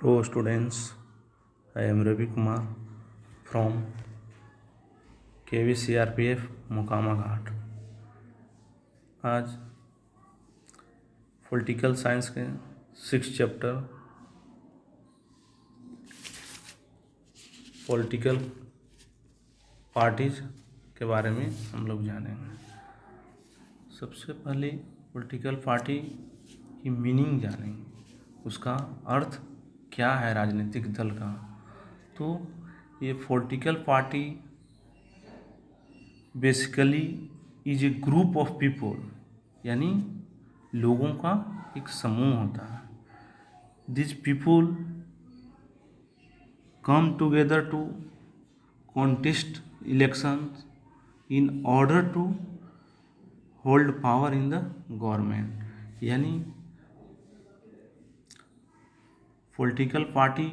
Hello students, I am Ravi Kumar from KVCRPF Mokama घाट। आज political science के 6 chapter political parties के बारे में हम लोग जानेंगे। सबसे पहले पॉलिटिकल पार्टी की मीनिंग जानेंगे, उसका अर्थ क्या है राजनीतिक दल का। तो ये political party basically is a group of people, यानी लोगों का एक समूह होता है। This people come together to contest elections in order to hold power in the government. यानी पॉलिटिकल पार्टी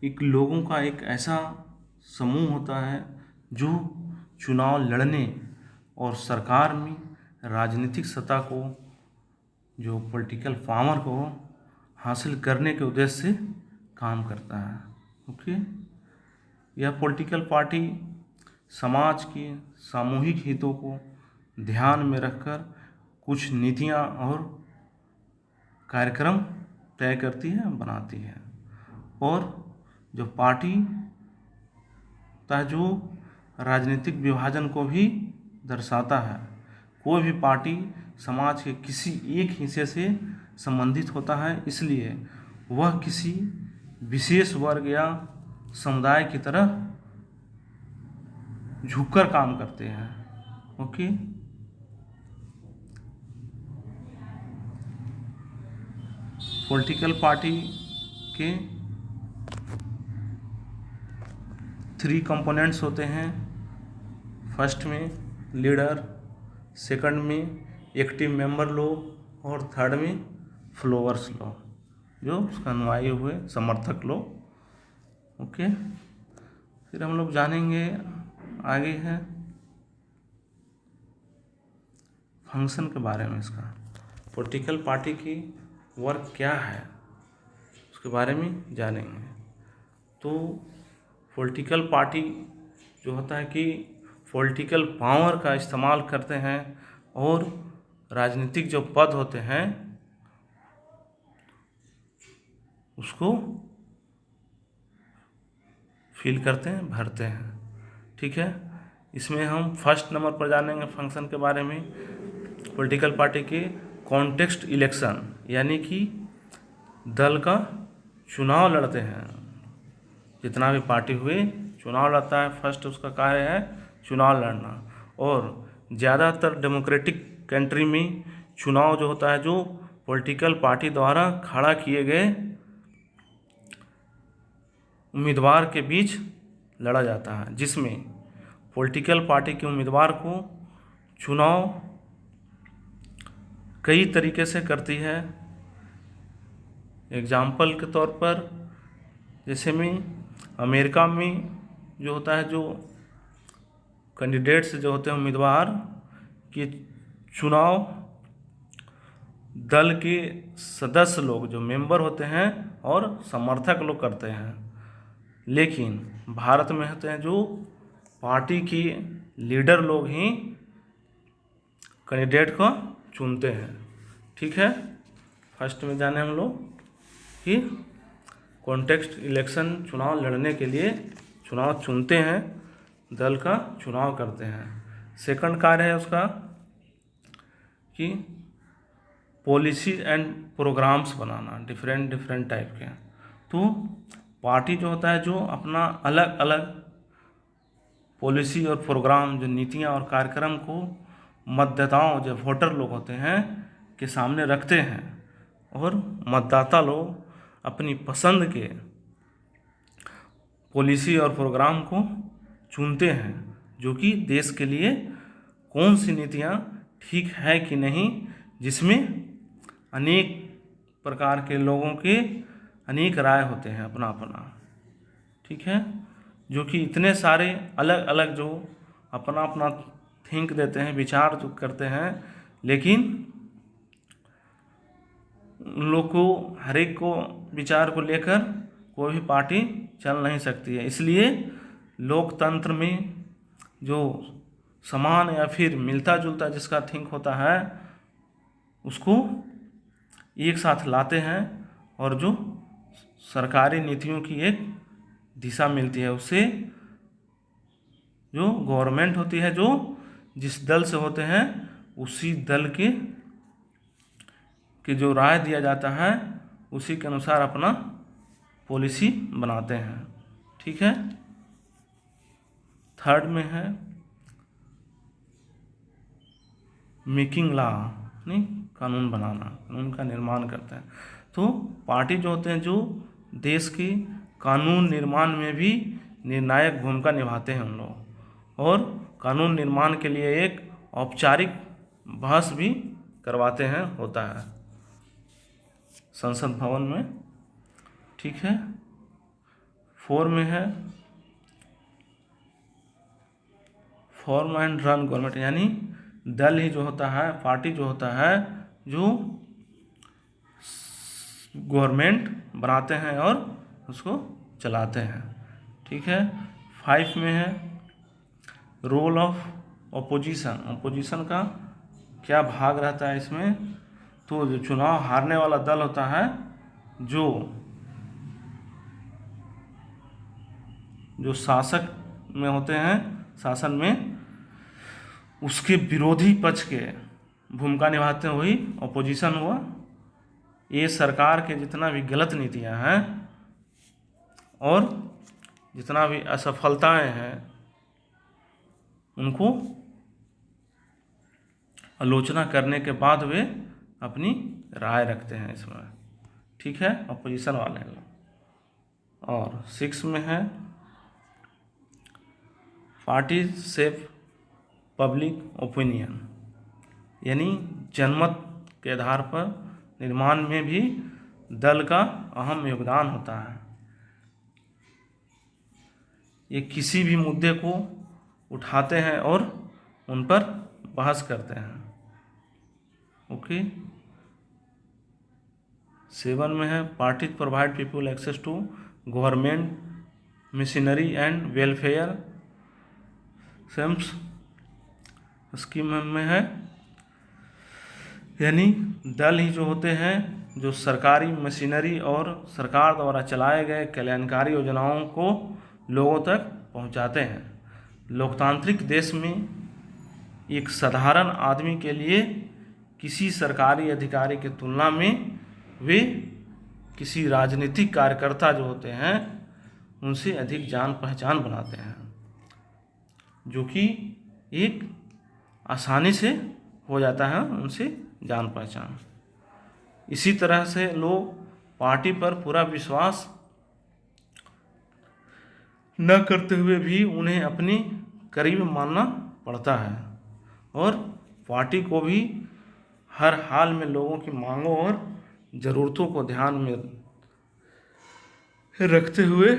एक लोगों का एक ऐसा समूह होता है जो चुनाव लड़ने और सरकार में राजनीतिक सत्ता को, जो पॉलिटिकल पावर को हासिल करने के उद्देश्य से काम करता है। ओके, यह पॉलिटिकल पार्टी समाज के सामूहिक हितों को ध्यान में रखकर कुछ नीतियां और कार्यक्रम तय करती है, बनाती है। और जो पार्टी का जो राजनीतिक विभाजन को भी दर्शाता है। कोई भी पार्टी समाज के किसी एक हिस्से से संबंधित होता है, इसलिए वह किसी विशेष वर्ग या समुदाय की तरह झुककर काम करते हैं। ओके, पॉलिटिकल पार्टी के 3 कंपोनेंट्स होते हैं। फर्स्ट में लीडर, सेकंड में एक्टिव मेंबर लोग और थर्ड में फॉलोअर्स लोग, जो उसका अनुयायी हुए, समर्थक लोग। ओके, फिर हम लोग जानेंगे आगे है फंक्शन के बारे में। इसका पॉलिटिकल पार्टी की वर्क क्या है उसके बारे में जानेंगे। तो पॉलिटिकल पार्टी जो होता है कि पॉलिटिकल पावर का इस्तेमाल करते हैं और राजनीतिक जो पद होते हैं उसको फिल करते हैं, भरते हैं। ठीक है, इसमें हम फर्स्ट नंबर पर जानेंगे फंक्शन के बारे में। पॉलिटिकल पार्टी के कॉन्टेक्स्ट इलेक्शन, यानी कि दल का चुनाव लड़ते हैं। जितना भी पार्टी हुए चुनाव लड़ता है, फर्स्ट उसका कार्य है चुनाव लड़ना। और ज़्यादातर डेमोक्रेटिक कंट्री में चुनाव जो होता है, जो पॉलिटिकल पार्टी द्वारा खड़ा किए गए उम्मीदवार के बीच लड़ा जाता है, जिसमें पॉलिटिकल पार्टी के उम्मीदवार को चुनाव कई तरीके से करती है। एग्जाम्पल के तौर पर जैसे में अमेरिका में जो होता है, जो कैंडिडेट्स जो होते हैं उम्मीदवार के चुनाव दल के सदस्य लोग, जो मेंबर होते हैं और समर्थक लोग करते हैं। लेकिन भारत में होते हैं जो पार्टी की लीडर लोग ही कैंडिडेट को चुनते हैं। ठीक है, फर्स्ट में जाने हम लोग कि कॉन्टेक्स्ट इलेक्शन, चुनाव लड़ने के लिए चुनाव चुनते हैं, दल का चुनाव करते हैं। सेकंड कार्य है उसका कि पॉलिसी एंड प्रोग्राम्स बनाना, डिफरेंट टाइप के। तो पार्टी जो होता है, जो अपना अलग अलग पॉलिसी और प्रोग्राम, जो नीतियां और कार्यक्रम को मतदाताओं, जो वोटर लोग होते हैं, के सामने रखते हैं। और मतदाता लोग अपनी पसंद के पॉलिसी और प्रोग्राम को चुनते हैं, जो कि देश के लिए कौन सी नीतियां ठीक है कि नहीं, जिसमें अनेक प्रकार के लोगों के अनेक राय होते हैं, अपना अपना। ठीक है, जो कि इतने सारे अलग अलग जो अपना अपना थिंक देते हैं, विचार जो करते हैं, लेकिन उन लोग को हर एक को विचार को लेकर कोई भी पार्टी चल नहीं सकती है। इसलिए लोकतंत्र में जो समान या फिर मिलता जुलता जिसका थिंक होता है उसको एक साथ लाते हैं और जो सरकारी नीतियों की एक दिशा मिलती है, उससे जो गवर्नमेंट होती है जो जिस दल से होते हैं उसी दल के जो राय दिया जाता है उसी के अनुसार अपना पॉलिसी बनाते हैं। ठीक है। थर्ड में है मेकिंग लॉ, नहीं कानून बनाना, कानून का निर्माण करते हैं। तो पार्टी जो होते हैं जो देश की कानून निर्माण में भी निर्णायक भूमिका निभाते हैं उन लोग, और कानून निर्माण के लिए एक औपचारिक बहस भी करवाते हैं, होता है संसद भवन में। ठीक है। 4 में है फॉर्म एंड रन गवर्नमेंट, यानी दल ही जो होता है, पार्टी जो होता है जो गवर्नमेंट बनाते हैं और उसको चलाते हैं। ठीक है। 5 में है रोल ऑफ ऑपोजिशन, ऑपोजिशन का क्या भाग रहता है इसमें। तो जो चुनाव हारने वाला दल होता है जो शासक में होते हैं, शासन में उसके विरोधी पक्ष के भूमिका निभाते हैं, वही ऑपोजिशन हुआ। ये सरकार के जितना भी गलत नीतियां हैं और जितना भी असफलताएं हैं उनको आलोचना करने के बाद वे अपनी राय रखते हैं इसमें। ठीक है, अपोजिशन वाले लोग। और 6 में है पार्टी शेप पब्लिक ओपिनियन, यानी जनमत के आधार पर निर्माण में भी दल का अहम योगदान होता है। ये किसी भी मुद्दे को उठाते हैं और उन पर बहस करते हैं। ओके। 7 में है party provide people access to government machinery and welfare scheme में है, यानी दल ही जो होते हैं जो सरकारी मशीनरी और सरकार द्वारा चलाए गए कल्याणकारी योजनाओं को लोगों तक पहुंचाते हैं। लोकतांत्रिक देश में एक साधारण आदमी के लिए किसी सरकारी अधिकारी की तुलना में वे किसी राजनीतिक कार्यकर्ता जो होते हैं उनसे अधिक जान पहचान बनाते हैं, जो कि एक आसानी से हो जाता है उनसे जान पहचान। इसी तरह से लोग पार्टी पर पूरा विश्वास न करते हुए भी उन्हें अपनी करीब मानना पड़ता है, और पार्टी को भी हर हाल में लोगों की मांगों और ज़रूरतों को ध्यान में रखते हुए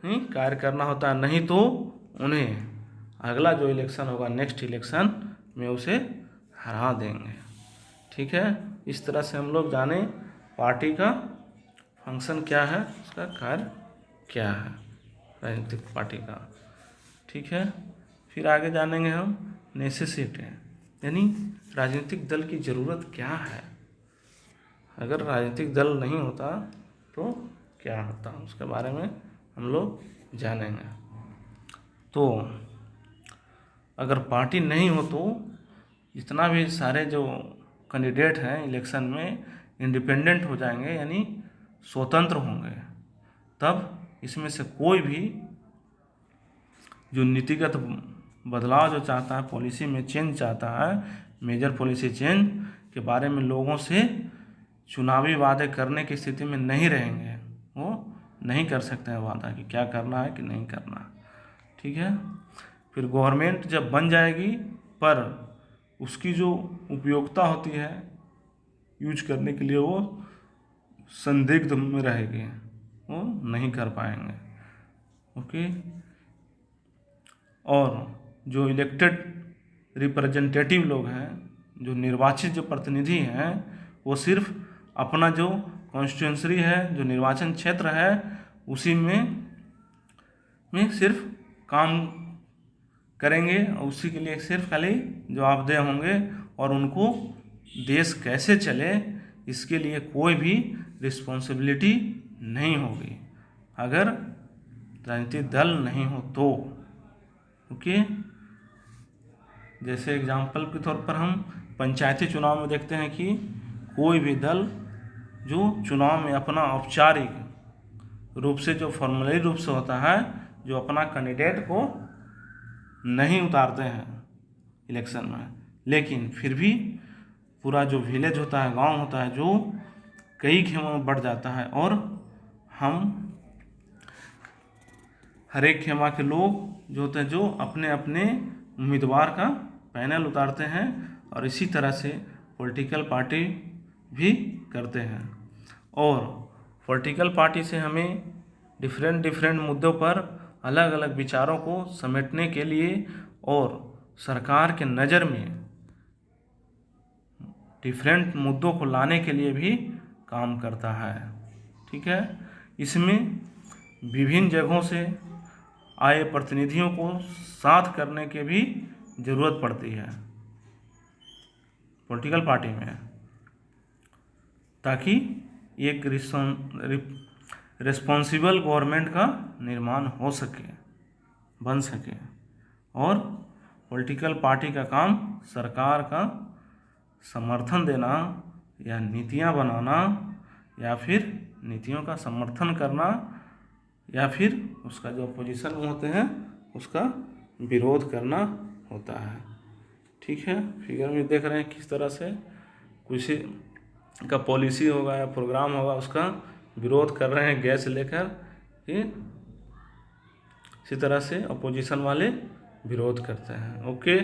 ही कार्य करना होता है, नहीं तो उन्हें अगला जो इलेक्शन होगा, नेक्स्ट इलेक्शन में उसे हरा देंगे। ठीक है। इस तरह से हम लोग जाने पार्टी का फंक्शन क्या है, उसका कार्य क्या है राजनीतिक पार्टी का। ठीक है। फिर आगे जानेंगे हम नेसेसिटी, यानी राजनीतिक दल की ज़रूरत क्या है। अगर राजनीतिक दल नहीं होता तो क्या होता, उसके बारे में हम लोग जानेंगे। तो अगर पार्टी नहीं हो तो जितना भी सारे जो कैंडिडेट हैं इलेक्शन में इंडिपेंडेंट हो जाएंगे, यानी स्वतंत्र होंगे। तब इसमें से कोई भी जो नीतिगत बदलाव जो चाहता है, पॉलिसी में चेंज चाहता है, मेजर पॉलिसी चेंज के बारे में लोगों से चुनावी वादे करने की स्थिति में नहीं रहेंगे। वो नहीं कर सकते हैं वादा कि क्या करना है कि नहीं करना। ठीक है। फिर गवर्नमेंट जब बन जाएगी पर उसकी जो उपयोगिता होती है यूज करने के लिए वो संदिग्ध में रहेगी, वो नहीं कर पाएंगे। ओके। और जो इलेक्टेड रिप्रेजेंटेटिव लोग हैं, जो निर्वाचित जो प्रतिनिधि हैं, वो सिर्फ अपना जो कॉन्स्टिट्यूंसी है, जो निर्वाचन क्षेत्र है, उसी में सिर्फ काम करेंगे और उसी के लिए सिर्फ खाली जवाबदेह होंगे, और उनको देश कैसे चले इसके लिए कोई भी रिस्पॉन्सिबिलिटी नहीं होगी अगर राजनीतिक दल नहीं हो तो। ओके, जैसे एग्जाम्पल के तौर पर हम पंचायती चुनाव में देखते हैं कि कोई भी दल जो चुनाव में अपना औपचारिक रूप से, जो फॉर्मली रूप से होता है, जो अपना कैंडिडेट को नहीं उतारते हैं इलेक्शन में, लेकिन फिर भी पूरा जो विलेज होता है, गांव होता है, जो कई खेमों में बढ़ जाता है, और हम हर एक खेमा के लोग जो होते हैं, जो अपने अपने उम्मीदवार का पैनल उतारते हैं, और इसी तरह से पॉलिटिकल पार्टी भी करते हैं। और पॉलिटिकल पार्टी से हमें डिफरेंट मुद्दों पर अलग अलग विचारों को समेटने के लिए और सरकार के नज़र में डिफरेंट मुद्दों को लाने के लिए भी काम करता है। ठीक है, इसमें विभिन्न जगहों से आए प्रतिनिधियों को साथ करने की भी ज़रूरत पड़ती है पॉलिटिकल पार्टी में, ताकि एक रिस्पॉन्सिबल गवर्नमेंट का निर्माण हो सके, बन सके। और पॉलिटिकल पार्टी का काम सरकार का समर्थन देना या नीतियां बनाना, या फिर नीतियों का समर्थन करना, या फिर उसका जो अपोजिशन में होते हैं उसका विरोध करना होता है। ठीक है, फिगर में देख रहे हैं किस तरह से किसी का पॉलिसी होगा या प्रोग्राम होगा, उसका विरोध कर रहे हैं गैस लेकर, इसी तरह से अपोजिशन वाले विरोध करते हैं। ओके।